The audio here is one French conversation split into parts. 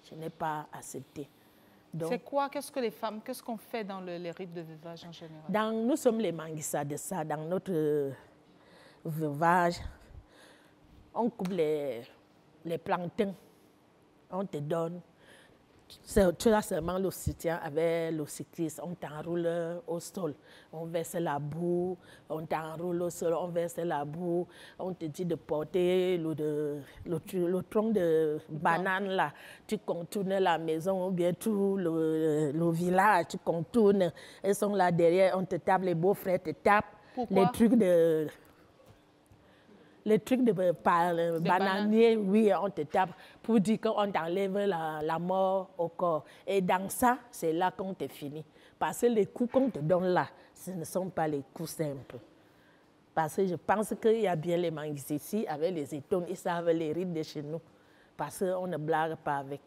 Je n'ai pas accepté. C'est quoi? Qu'est-ce que les femmes, qu'est-ce qu'on fait dans les rites de veuvage en général? Nous sommes les Manguissa de ça. Dans notre veuvage, on coupe les plantains. On te donne. Tu as seulement le soutien avec le cycliste. On t'enroule au sol. On verse la boue. On t'enroule au sol. On verse la boue. On te dit de porter le tronc de banane là. Tu contournes la maison ou bien tout le village. Tu contournes. Elles sont là derrière. On te tape. Les beaux-frères te tapent. Pourquoi? Les trucs de bananier, oui, on te tape pour dire qu'on t'enlève la mort au corps. Et dans ça, c'est là qu'on te finit. Parce que les coups qu'on te donne là, ce ne sont pas les coups simples. Parce que je pense qu'il y a bien les Manguis ici, avec les étones, ils savent les rites de chez nous. Parce qu'on ne blague pas avec.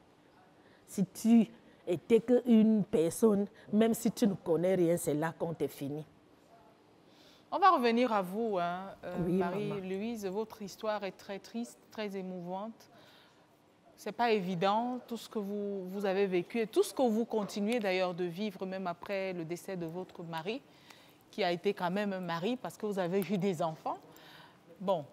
Si tu étais qu'une personne, même si tu ne connais rien, c'est là qu'on te finit. On va revenir à vous, hein, oui, Marie-Louise. Votre histoire est très triste, très émouvante. Ce n'est pas évident, tout ce que vous avez vécu et tout ce que vous continuez d'ailleurs de vivre, même après le décès de votre mari, qui a été quand même un mari parce que vous avez eu des enfants. Bon,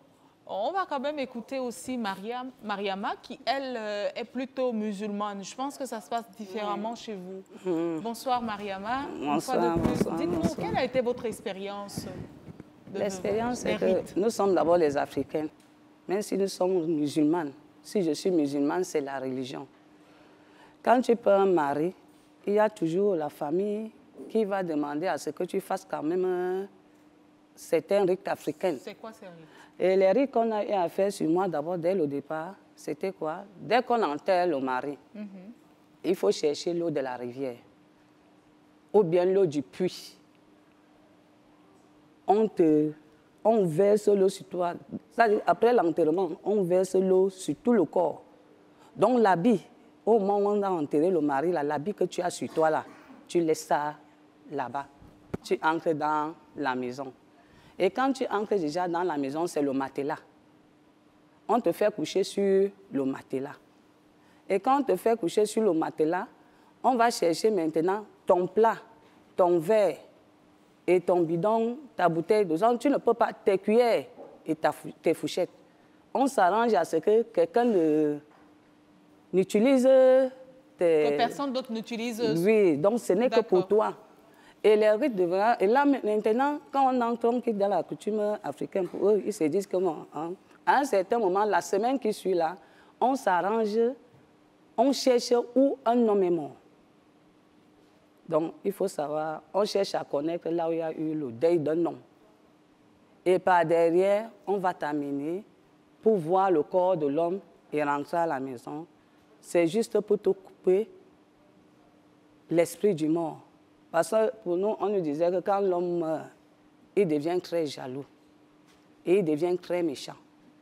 on va quand même écouter aussi Mariama, qui, elle, est plutôt musulmane. Je pense que ça se passe différemment chez vous. Bonsoir, Mariama. Bonsoir, dites-nous, quelle a été votre expérience? L'expérience, c'est que nous sommes d'abord les Africains. Même si nous sommes musulmanes, si je suis musulmane, c'est la religion. Quand tu peux un mari, il y a toujours la famille qui va demander à ce que tu fasses quand même certains rites africains. C'est quoi ces rites? Et les rites qu'on a eu à faire sur moi, d'abord, dès le départ, c'était quoi? Dès qu'on enterre le mari, il faut chercher l'eau de la rivière ou bien l'eau du puits. On verse l'eau sur toi. Après l'enterrement, on verse l'eau sur tout le corps. Donc l'habit, au moment où on a enterré le mari, l'habit que tu as sur toi, là, tu laisses ça là-bas. Tu entres dans la maison. Et quand tu entres déjà dans la maison, c'est le matelas. On te fait coucher sur le matelas. Et quand on te fait coucher sur le matelas, on va chercher maintenant ton plat, ton verre et ton bidon, ta bouteille d'eau. Tu ne peux pas, tes cuillères et tes fourchettes. On s'arrange à ce que quelqu'un n'utilise que personne d'autre n'utilise. Oui, donc ce n'est que pour toi. Et les rites de veuvage, et là maintenant, quand on entre dans la coutume africaine, pour eux, ils se disent que à un certain moment, la semaine qui suit là, on s'arrange, on cherche où un homme est mort. Donc, il faut savoir, on cherche à connaître là où il y a eu le deuil d'un homme. Et par derrière, on va t'amener pour voir le corps de l'homme et rentrer à la maison. C'est juste pour te couper l'esprit du mort. Parce que pour nous, on nous disait que quand l'homme meurt, il devient très jaloux et il devient très méchant.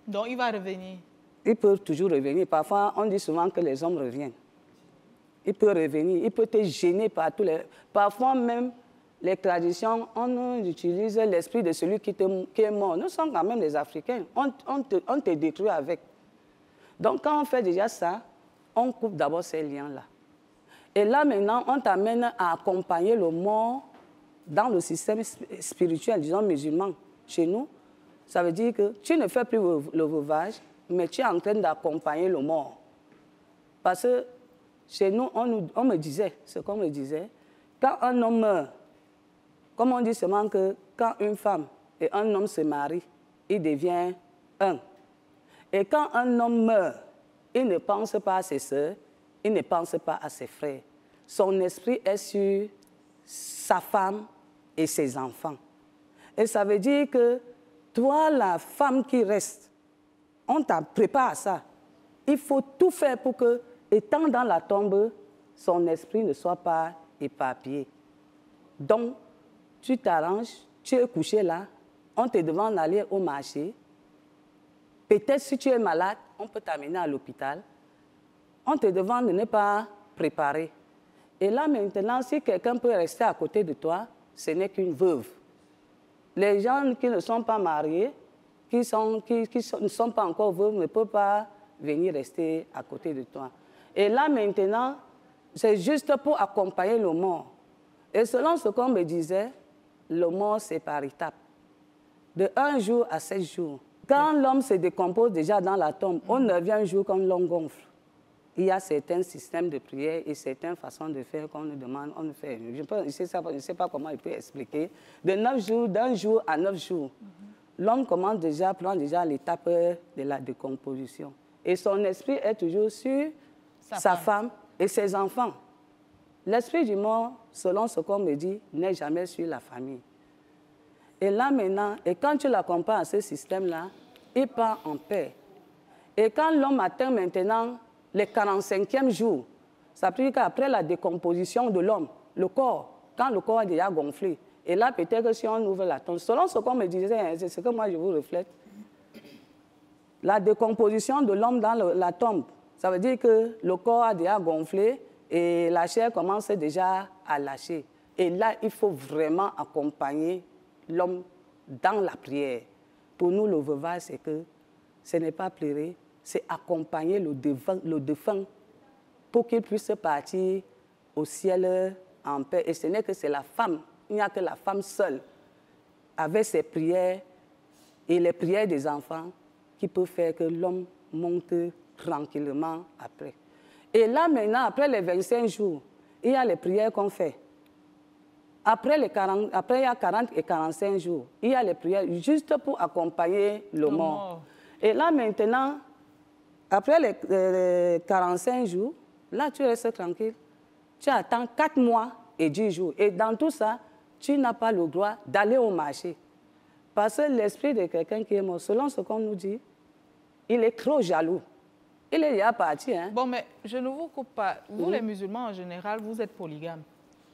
Donc, il va revenir? Il peut toujours revenir. Parfois, on dit souvent que les hommes reviennent. Il peut revenir, il peut te gêner par tous les... Parfois même, les traditions, on utilise l'esprit de celui qui est mort. Nous sommes quand même les Africains. On te détruit avec. Donc, quand on fait déjà ça, on coupe d'abord ces liens-là. Et là, maintenant, on t'amène à accompagner le mort dans le système spirituel, disons musulman. Chez nous, ça veut dire que tu ne fais plus le veuvage, mais tu es en train d'accompagner le mort. Parce que chez nous, on me disait, ce qu'on me disait, quand un homme meurt, comme on dit seulement que quand une femme et un homme se marient, il devient un. Et quand un homme meurt, il ne pense pas à ses sœurs, il ne pense pas à ses frères. Son esprit est sur sa femme et ses enfants. Et ça veut dire que toi, la femme qui reste, on t'a préparé à ça. Il faut tout faire pour que, étant dans la tombe, son esprit ne soit pas éparpillé. Donc, tu t'arranges, tu es couché là, on te demande d'aller au marché. Peut-être si tu es malade, on peut t'amener à l'hôpital. On te demande de ne pas préparer. Et là maintenant, si quelqu'un peut rester à côté de toi, ce n'est qu'une veuve. Les gens qui ne sont pas mariés, qui ne sont pas encore veuves, ne peuvent pas venir rester à côté de toi. Et là, maintenant, c'est juste pour accompagner le mort. Et selon ce qu'on me disait, le mort, c'est par étapes. De 1 jour à 7 jours. Quand l'homme se décompose déjà dans la tombe, au 9e jour, quand l'homme gonfle, il y a certains systèmes de prière et certaines façons de faire qu'on nous demande, on nous fait. Je ne sais pas comment il peut expliquer. De 9 jours, d'1 jour à 9 jours, l'homme prend déjà l'étape de la décomposition. Et son esprit est toujours sur sa femme et ses enfants. L'esprit du mort, selon ce qu'on me dit, n'est jamais sur la famille. Et là maintenant, et quand tu l'accompagnes à ce système-là, il part en paix. Et quand l'homme atteint maintenant les 45e jours, ça veut dire qu'après la décomposition de l'homme, le corps, quand le corps est déjà gonflé, et là peut-être que si on ouvre la tombe, selon ce qu'on me disait, c'est ce que moi je vous reflète, la décomposition de l'homme dans la tombe, ça veut dire que le corps a déjà gonflé et la chair commence déjà à lâcher. Et là, il faut vraiment accompagner l'homme dans la prière. Pour nous, le veuvage, c'est que ce n'est pas pleurer, c'est accompagner le défunt pour qu'il puisse partir au ciel en paix. Et ce n'est que c'est la femme, il n'y a que la femme seule, avec ses prières et les prières des enfants, qui peut faire que l'homme monte tranquillement après. Et là, maintenant, après les 25 jours, il y a les prières qu'on fait. Après, il y a 40 et 45 jours, il y a les prières juste pour accompagner le mort. Et là, maintenant, après les 45 jours, là, tu restes tranquille. Tu attends 4 mois et 10 jours. Et dans tout ça, tu n'as pas le droit d'aller au marché. Parce que l'esprit de quelqu'un qui est mort, selon ce qu'on nous dit, il est trop jaloux. Il est déjà parti. Hein? Bon, mais je ne vous coupe pas. Vous, les musulmans, en général, vous êtes polygames.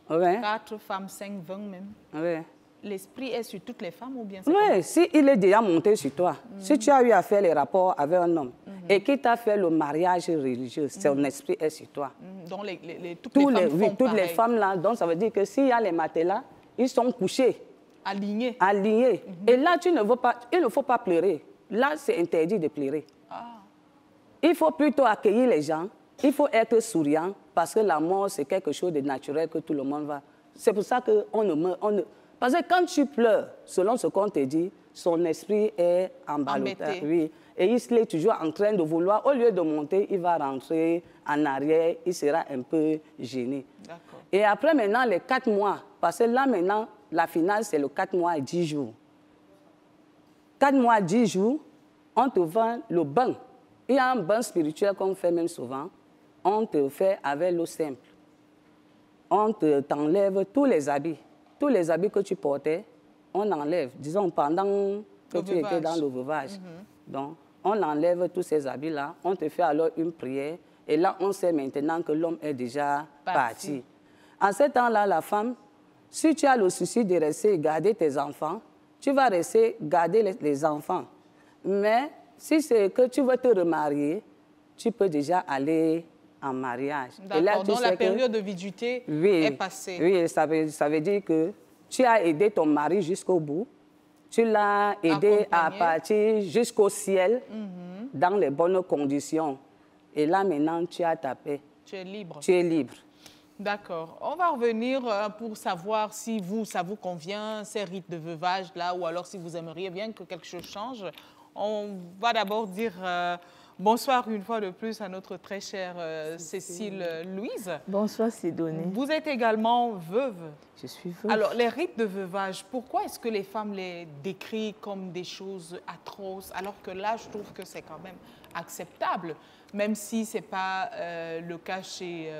Oui. 4 femmes, 5, 20 même. Oui. L'esprit est sur toutes les femmes ou bien oui, s'il est déjà monté sur toi, si tu as eu à faire les rapports avec un homme et qu'il t'a fait le mariage religieux, son esprit est sur toi. Donc toutes les femmes là, donc ça veut dire que s'il y a les matelas, ils sont couchés. Alignés. Alignés. Et là, il ne faut pas pleurer. Là, c'est interdit de pleurer. Il faut plutôt accueillir les gens. Il faut être souriant parce que la mort, c'est quelque chose de naturel que tout le monde va. C'est pour ça qu'on ne meurt. Parce que quand tu pleures, selon ce qu'on te dit, son esprit est emballotté. Oui. Et il est toujours en train de vouloir, au lieu de monter, il va rentrer en arrière, il sera un peu gêné. Et après maintenant, les 4 mois, parce que là maintenant, la finale, c'est le 4 mois et 10 jours. 4 mois et 10 jours, on te vend le bain. Il y a un bain spirituel qu'on fait même souvent. On te fait avec l'eau simple. On t'enlève tous les habits. Tous les habits que tu portais, on enlève. Disons, pendant que tu étais dans le veuvage. Donc, on enlève tous ces habits-là. On te fait alors une prière. Et là, on sait maintenant que l'homme est déjà parti. En ce temps-là, la femme, si tu as le souci de rester et garder tes enfants, tu vas rester garder les enfants. Mais si c'est que tu veux te remarier, tu peux déjà aller en mariage. D'accord, donc la période de viduité est passée. Oui, ça veut dire que tu as aidé ton mari jusqu'au bout. Tu l'as aidé à partir jusqu'au ciel dans les bonnes conditions. Et là, maintenant, tu as ta paix. Tu es libre. Tu es libre. D'accord. On va revenir pour savoir si ça vous convient, ces rites de veuvage-là, ou alors si vous aimeriez bien que quelque chose change. On va d'abord dire bonsoir une fois de plus à notre très chère Cécile Louise. Bonsoir Sidonie. Vous êtes également veuve. Je suis veuve. Alors, les rites de veuvage, pourquoi est-ce que les femmes les décrivent comme des choses atroces, alors que là, je trouve que c'est quand même acceptable, même si ce n'est pas le cas chez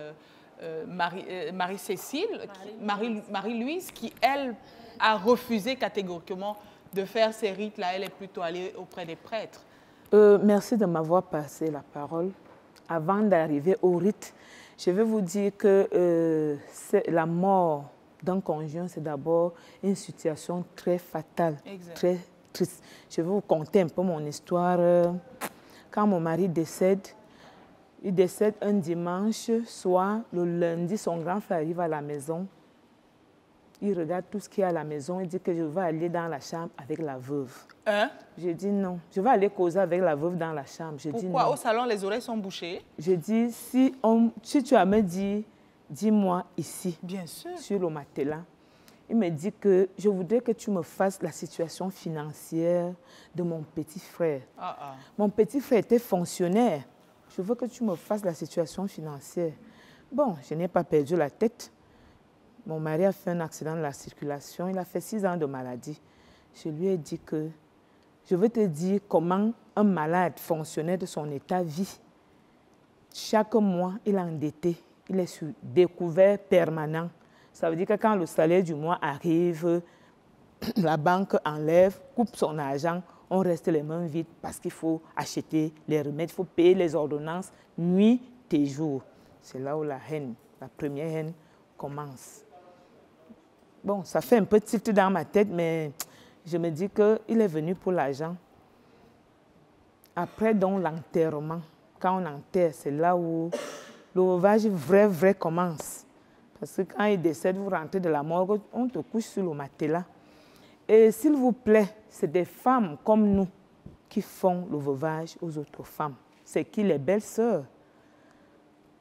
Marie-Louise, qui, elle, a refusé catégoriquement de faire ces rites-là. Elle est plutôt allée auprès des prêtres. Merci de m'avoir passé la parole. Avant d'arriver au rite, je vais vous dire que la mort d'un conjoint, c'est d'abord une situation très fatale, très triste. Je vais vous conter un peu mon histoire. Quand mon mari décède, il décède un dimanche soir. Le lundi, son grand frère arrive à la maison. Il regarde tout ce qu'il y a à la maison. Il dit que je vais aller dans la chambre avec la veuve. Hein? Je dis non. Je vais aller causer avec la veuve dans la chambre. Je dis Pourquoi? non. Au salon, les oreilles sont bouchées? Je dis, si tu as me dit, dis-moi ici, Bien sûr. sur le matelas. Il me dit que je voudrais que tu me fasses la situation financière de mon petit frère. Mon petit frère était fonctionnaire. Je veux que tu me fasses la situation financière. Bon, je n'ai pas perdu la tête. Mon mari a fait un accident de la circulation. Il a fait 6 ans de maladie. Je lui ai dit que je veux te dire comment un malade fonctionnaire de son état vit. Chaque mois, il est endetté. Il est sur découvert permanent. Ça veut dire que quand le salaire du mois arrive, la banque enlève, coupe son argent, on reste les mains vides parce qu'il faut acheter les remèdes, il faut payer les ordonnances nuit et jour. C'est là où la première haine commence. Bon, ça fait un peu tilt dans ma tête, mais je me dis qu'il est venu pour l'argent. Après, donc, l'enterrement, quand on enterre, c'est là où le veuvage vrai commence. Parce que quand il décède, vous rentrez de la morgue, on te couche sur le matelas. Et s'il vous plaît, c'est des femmes comme nous qui font le veuvage aux autres femmes. C'est qui les belles-sœurs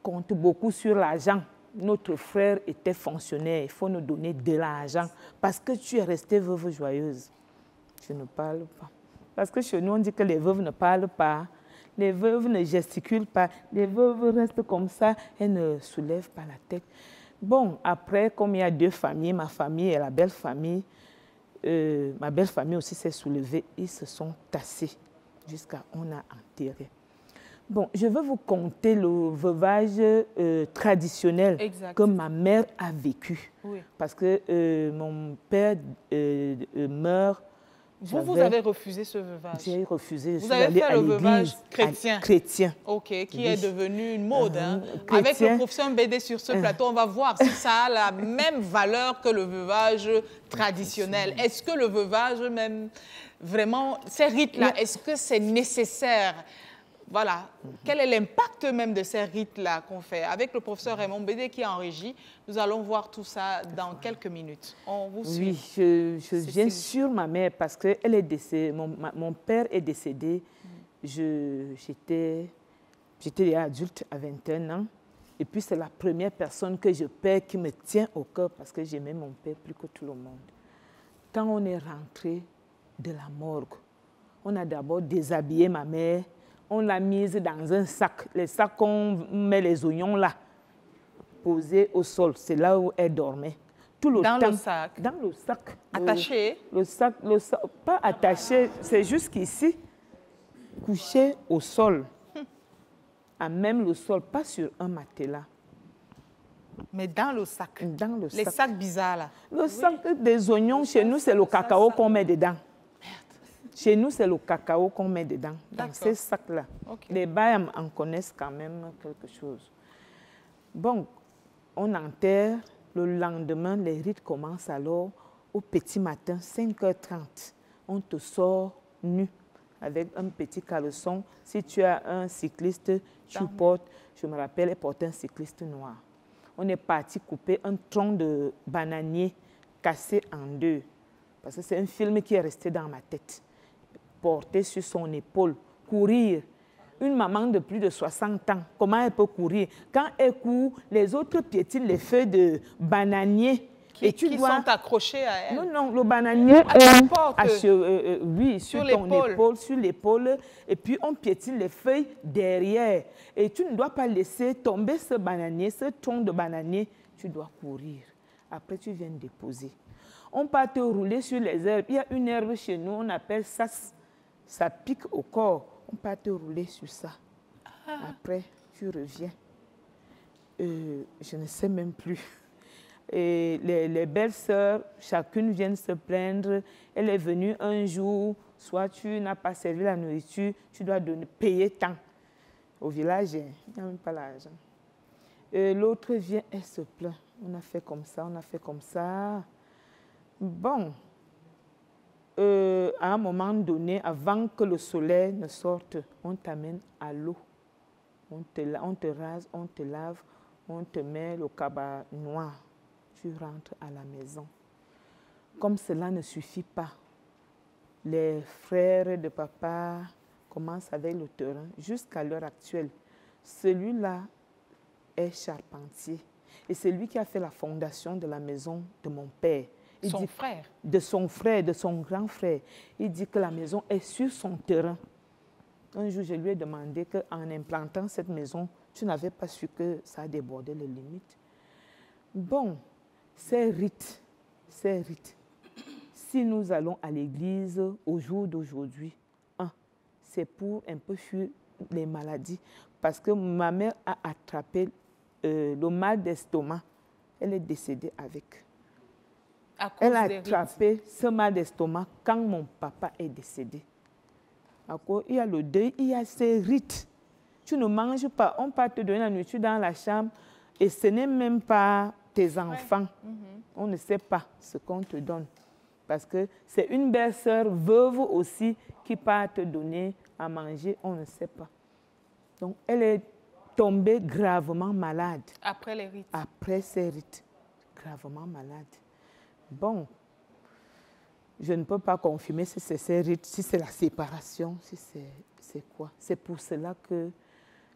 comptent beaucoup sur l'argent. Notre frère était fonctionnaire, il faut nous donner de l'argent parce que tu es restée veuve joyeuse. Je ne parle pas. Parce que chez nous, on dit que les veuves ne parlent pas, les veuves ne gesticulent pas, les veuves restent comme ça, elles ne soulèvent pas la tête. Bon, après, comme il y a 2 familles, ma famille et la belle famille, ma belle famille aussi s'est soulevée, ils se sont tassés jusqu'à on a enterré. Bon, je vais vous conter le veuvage traditionnel que ma mère a vécu. Oui. Parce que mon père meurt. Vous avez refusé ce veuvage? J'ai refusé. Vous avez fait le veuvage chrétien? Chrétien. OK, qui est devenu une mode. Avec le professeur Mbédé sur ce plateau, on va voir si ça a la même valeur que le veuvage traditionnel. Est-ce que le veuvage, même vraiment, ces rites-là, est-ce que c'est nécessaire? Voilà. Quel est l'impact même de ces rites-là qu'on fait? Avec le professeur Raymond Bédé qui est en régie, nous allons voir tout ça dans quelques minutes. On vous suit. Oui, je viens sur ma mère parce que elle est décédée, mon père est décédé. J'étais déjà adulte à 21 ans. Et puis c'est la première personne que je perds qui me tient au cœur parce que j'aimais mon père plus que tout le monde. Quand on est rentré de la morgue, on a d'abord déshabillé ma mère. On l'a mise dans un sac, les sacs qu'on met les oignons là, posés au sol. C'est là où elle dormait. Tout le temps, le sac? Dans le sac. Attaché? Le sac, pas attaché, c'est jusqu'ici, couché au sol. À même le sol, pas sur un matelas. Mais dans le sac? Dans le sac. Les sacs bizarres là? Le sac des oignons, chez nous, c'est le cacao qu'on met dedans. Chez nous, c'est le cacao qu'on met dedans, dans ces sacs-là. Okay. Les Bayams en connaissent quand même quelque chose. Bon, on enterre. Le lendemain, les rites commencent alors au petit matin, 5h30. On te sort nu avec un petit caleçon. Si tu as un cycliste, tu portes, je me rappelle, elle portait un cycliste noir. On est parti couper un tronc de bananier cassé en 2. Parce que c'est un film qui est resté dans ma tête. Porter sur son épaule, courir. Une maman de plus de 60 ans, comment elle peut courir? Quand elle court, les autres piétinent les feuilles de bananier. Qui sont accrochés à elle? Non, le bananier oui, sur ton épaule, sur l'épaule. Et puis, on piétine les feuilles derrière. Et tu ne dois pas laisser tomber ce bananier, ce tronc de bananier. Tu dois courir. Après, tu viens déposer. On part te rouler sur les herbes. Il y a une herbe chez nous, on appelle ça. Ça pique au corps. On part te rouler sur ça. Après, tu reviens. Je ne sais même plus. Et les belles-sœurs, chacune vient se plaindre. Elle est venue un jour, soit tu n'as pas servi la nourriture, tu dois payer tant. Au village, il n'y a même pas l'argent. L'autre vient, elle se plaint. On a fait comme ça, on a fait comme ça. Bon, à un moment donné, avant que le soleil ne sorte, on t'amène à l'eau. On te rase, on te lave, on te met le cabas noir. Tu rentres à la maison. comme cela ne suffit pas, les frères de papa commencent avec le terrain jusqu'à l'heure actuelle. Celui-là est charpentier et c'est lui qui a fait la fondation de la maison de mon père. Son frère? De son frère, de son grand frère. Il dit que la maison est sur son terrain. Un jour, je lui ai demandé qu'en implantant cette maison, tu n'avais pas su que ça a débordé les limites. Bon, ces rites, si nous allons à l'église au jour d'aujourd'hui, c'est pour un peu fuir les maladies. Parce que ma mère a attrapé le mal d'estomac. Elle est décédée avec. Elle a attrapé ce mal d'estomac quand mon papa est décédé. Il y a le deuil, il y a ces rites. Tu ne manges pas, on peut te donner la nourriture dans la chambre et ce n'est même pas tes enfants. On ne sait pas ce qu'on te donne. Parce que c'est une belle-sœur veuve aussi qui part te donner à manger, on ne sait pas. Donc, elle est tombée gravement malade. Après les rites? Après ces rites, gravement malade. Bon, je ne peux pas confirmer si c'est ces rites, si c'est la séparation, si c'est quoi. C'est pour cela que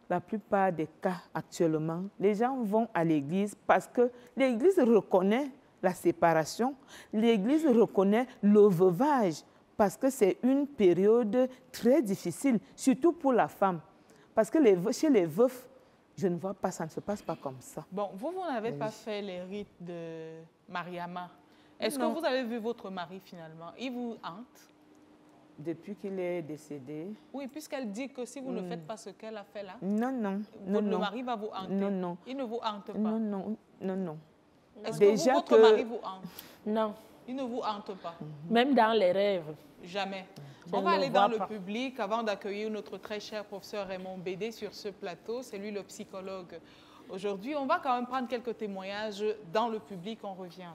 la plupart des cas actuellement, les gens vont à l'église parce que l'église reconnaît la séparation, l'église reconnaît le veuvage parce que c'est une période très difficile, surtout pour la femme. Parce que chez les veufs, je ne vois pas, ça ne se passe pas comme ça. Bon, vous n'avez pas fait les rites de Mariama. Est-ce que vous avez vu votre mari finalement? Il vous hante? Depuis qu'il est décédé? Oui, puisqu'elle dit que si vous ne faites pas ce qu'elle a fait là, votre mari va vous hanter. Non. Il ne vous hante pas? Non. Est-ce que votre mari vous hante? Non. Il ne vous hante pas? Même dans les rêves. Jamais. Je On va ne aller vois dans le pas. public avant d'accueillir notre très cher professeur Raymond Bédé sur ce plateau. C'est lui le psychologue. Aujourd'hui, on va quand même prendre quelques témoignages dans le public. On revient.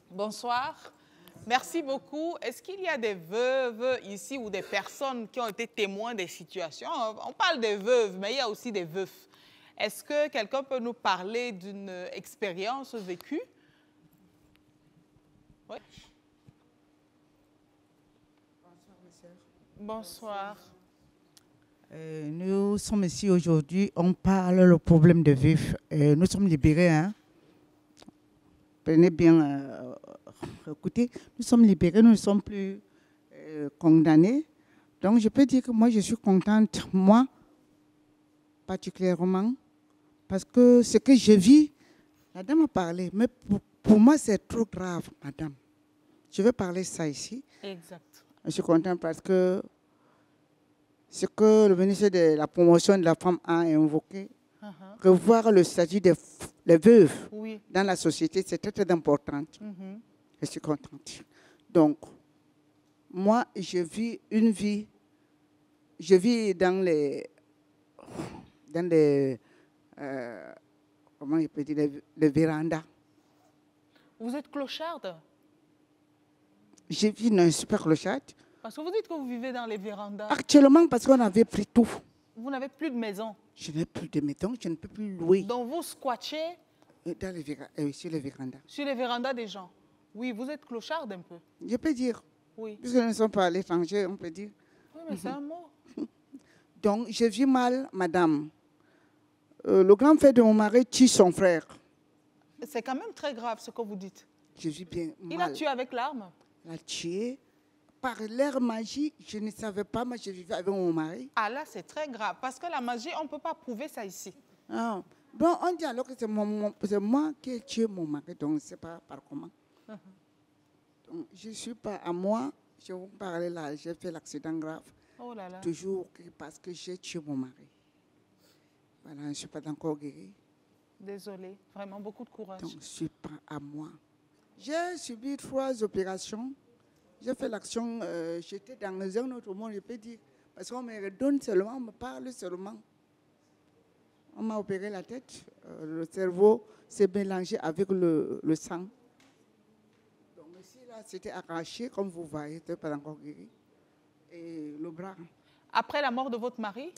Bonsoir. Merci beaucoup. Est-ce qu'il y a des veuves ici ou des personnes qui ont été témoins des situations? On parle des veuves, mais il y a aussi des veufs. Est-ce que quelqu'un peut nous parler d'une expérience vécue? Oui. Bonsoir. Nous sommes ici aujourd'hui, on parle le problème de vif. Nous sommes libérés, hein? Prenez bien, écoutez, nous sommes libérés, nous ne sommes plus condamnés. Donc je peux dire que moi je suis contente, moi particulièrement, parce que ce que je vis, la dame a parlé, mais pour moi c'est trop grave, madame. Je vais parler ça ici. Exact. Je suis contente parce que ce que le ministre de la promotion de la femme a invoqué, revoir le statut des veuves dans la société, c'est très, très important. Je suis contente. Donc, moi, je vis une vie, je vis dans les comment je peux dire, les vérandas. Vous êtes clocharde? Je vis dans un super clochard. Parce que vous dites que vous vivez dans les vérandas. Actuellement, parce qu'on avait pris tout. Vous n'avez plus de maison? Je n'ai plus de maison, je ne peux plus louer. Donc vous squattez dans sur les vérandas. Sur les vérandas des gens? Oui, vous êtes clocharde un peu. Je peux dire. Oui. Puisque nous ne sommes pas à l'étranger, on peut dire. Oui, mais c'est un mot. Donc, je vis mal, madame. Le grand frère de mon mari tue son frère. C'est quand même très grave ce que vous dites. Je vis bien mal. Il a tué avec l'arme? Il a tué. Par l'air magie, je ne savais pas, moi je vivais avec mon mari. Ah là, c'est très grave, parce que la magie, on ne peut pas prouver ça ici. Ah. Bon, on dit alors que c'est moi qui ai tué mon mari, donc je ne sais pas par comment. Donc, je ne suis pas à moi, je vous parlais là, j'ai fait l'accident grave. Oh là là. Toujours parce que j'ai tué mon mari. Voilà, je ne suis pas encore guérie. Désolée, vraiment beaucoup de courage. Donc, je ne suis pas à moi. J'ai subi 3 opérations. J'ai fait l'action, j'étais dans un autre monde, je peux dire. Parce qu'on me redonne seulement, on me parle seulement. On m'a opéré la tête, le cerveau s'est mélangé avec le sang. Donc ici, là, c'était arraché, comme vous voyez, c'était pas encore guéri. Et le bras. Après la mort de votre mari?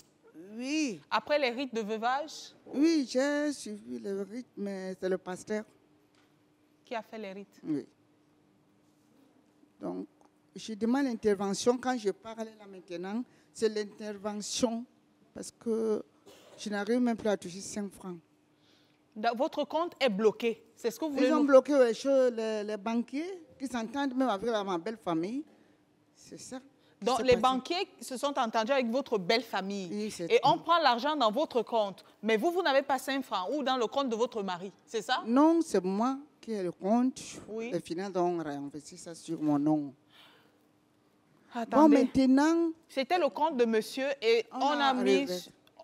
Oui. Après les rites de veuvage? Oui, j'ai suivi le rite, mais c'est le pasteur. qui a fait les rites. Oui. Donc, je demande l'intervention. Quand je parle là maintenant, c'est l'intervention parce que je n'arrive même plus à toucher 5 francs. Votre compte est bloqué. C'est ce que vous voulez Ils ont nous... bloqué les banquiers qui s'entendent même avec ma belle famille. C'est ça. Donc, les banquiers se sont entendus avec votre belle famille. Oui, et on prend l'argent dans votre compte. Mais vous n'avez pas 5 francs ou dans le compte de votre mari. C'est ça? Non, c'est moi qui ai le compte. Oui. Et finalement, on réinvestit ça sur mon nom. Attendez. Bon, maintenant... C'était le compte de monsieur et on a mis...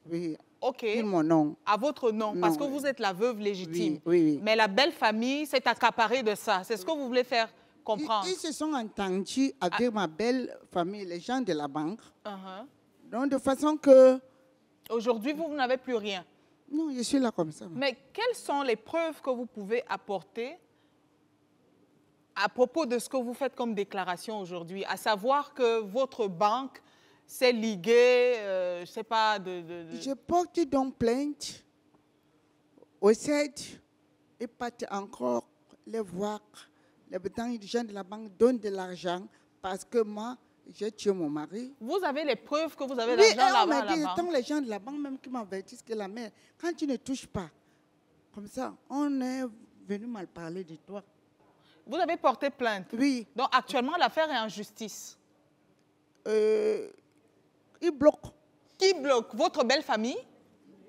Oui. OK. Sur mon nom. À votre nom, Non, parce que oui. vous êtes la veuve légitime. Oui, oui. Mais la belle famille s'est accaparée de ça. C'est ce que vous voulez faire comprendre. Ils se sont entendus avec ma belle famille, les gens de la banque. Donc, de façon que... Aujourd'hui, vous n'avez plus rien. Non, je suis là comme ça. Mais quelles sont les preuves que vous pouvez apporter à propos de ce que vous faites comme déclaration aujourd'hui, à savoir que votre banque s'est liguée, je ne sais pas, Je porte donc plainte au CED et pas encore les voir. Les gens de la banque donnent de l'argent parce que moi, j'ai tué mon mari. Vous avez les preuves que vous avez Oui, l'argent là-bas à la banque? Tant les gens de la banque même qui m'avertissent que la mère, quand tu ne touches pas, comme ça, on est venu mal parler de toi. Vous avez porté plainte? Oui. Donc actuellement, l'affaire est en justice? Ils bloquent. Qui bloque? Votre belle famille?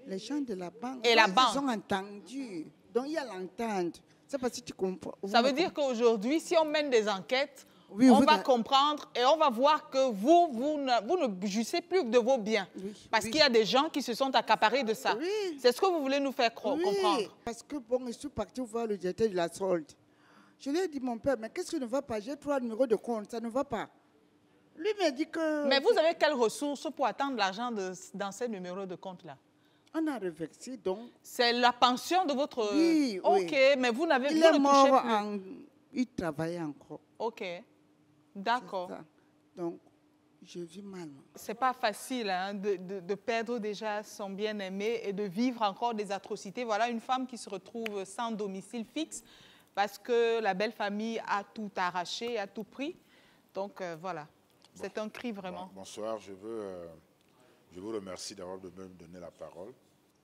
Les gens de la banque. Et la Ils banque? se sont entendus. Donc il y a l'entente. C'est parce que tu comprends. Ça veut dire qu'aujourd'hui, si on mène des enquêtes, oui, on va comprendre et on va voir que vous ne jouissez plus de vos biens. Oui, parce qu'il y a des gens qui se sont accaparés de ça. Oui. C'est ce que vous voulez nous faire comprendre. Parce que bon, je suis partie voir le directeur de la solde. Je lui ai dit, mon père, mais qu'est-ce qui ne va pas? J'ai 3 numéros de compte, ça ne va pas. Lui m'a dit que... Mais vous avez quelles ressources pour attendre l'argent dans ces numéros de compte-là? On a reversé, donc... C'est la pension de votre... Oui, OK, oui. mais vous n'avez... Il est mort, il travaillait encore. OK, d'accord. Donc, je vis mal. C'est pas facile hein, de perdre déjà son bien-aimé et de vivre encore des atrocités. Voilà une femme qui se retrouve sans domicile fixe parce que la belle famille a tout arraché, a tout pris. Donc, voilà, c'est un cri vraiment. Bonsoir, je vous remercie d'avoir me donné la parole.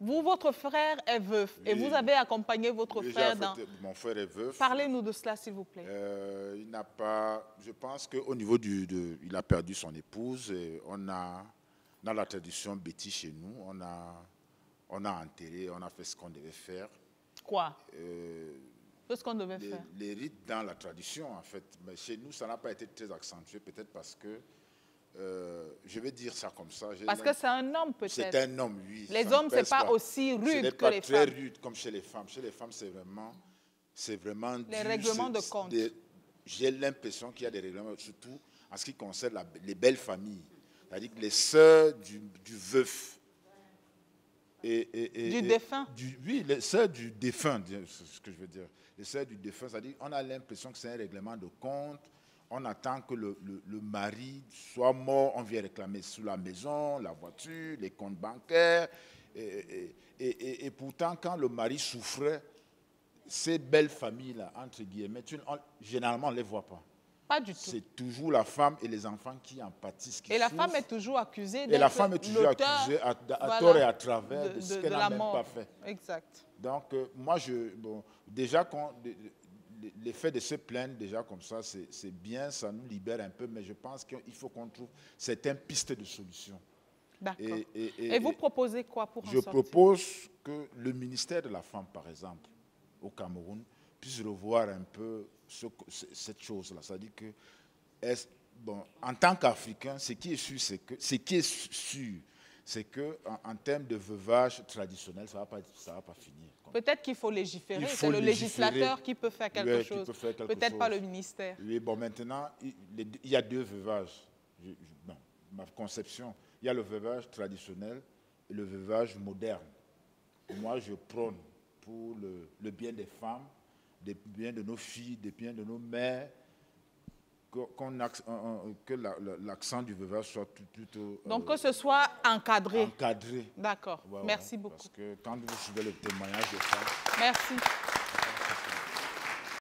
Vous, votre frère est veuf et vous avez accompagné votre frère dans... Mon frère est veuf. Parlez-nous de cela, s'il vous plaît. Il n'a pas... Je pense qu'au niveau il a perdu son épouse. Et on a, dans la tradition Betty chez nous, on a enterré, on a fait ce qu'on devait faire. Quoi? Qu'est-ce qu'on devait faire? Les rites dans la tradition, en fait. Mais chez nous, ça n'a pas été très accentué, peut-être parce que... je vais dire ça comme ça. Parce que c'est un homme, peut-être. C'est un homme, oui. Les hommes, ce n'est pas aussi rude que les femmes. Ce n'est pas très rude comme chez les femmes. Chez les femmes, c'est vraiment les règlements de compte. J'ai l'impression qu'il y a des règlements, surtout en ce qui concerne les belles familles. C'est-à-dire que les sœurs du veuf. Du défunt. Oui, les sœurs du défunt, c'est ce que je veux dire. Les sœurs du défunt, c'est-à-dire qu'on a l'impression que c'est un règlement de compte. On attend que le mari soit mort, on vient réclamer sous la maison, la voiture, les comptes bancaires. Et pourtant, quand le mari souffrait, ces belles familles-là, entre guillemets, généralement, on ne les voit pas. Pas du tout. C'est toujours la femme et les enfants qui en pâtissent. Et la femme est toujours accusée d'être l'auteur. Et la femme est toujours accusée à tort et à travers de ce qu'elle n'a même pas fait. Exact. Donc, moi, déjà, l'effet de se plaindre déjà comme ça, c'est bien, ça nous libère un peu, mais je pense qu'il faut qu'on trouve certaines pistes de solutions. D'accord. Et vous proposez quoi pour en sortir? Je propose que le ministère de la Femme, par exemple, au Cameroun, puisse revoir un peu cette chose-là. C'est-à-dire que, en tant qu'Africain, ce qui est sûr, c'est qu'en termes de veuvage traditionnel, ça ne va pas finir. Peut-être qu'il faut légiférer. C'est le législateur qui peut faire quelque chose. Peut-être pas le ministère. Oui, bon, maintenant, il y a 2 veuvages. Ma conception, il y a le veuvage traditionnel et le veuvage moderne. Moi, je prône pour le bien des femmes, le bien de nos filles, le bien de nos mères, que l'accent du veuvage soit plutôt... Donc que ce soit encadré. Encadré. D'accord. Merci beaucoup. Parce que quand vous suivez le témoignage des femmes... Merci.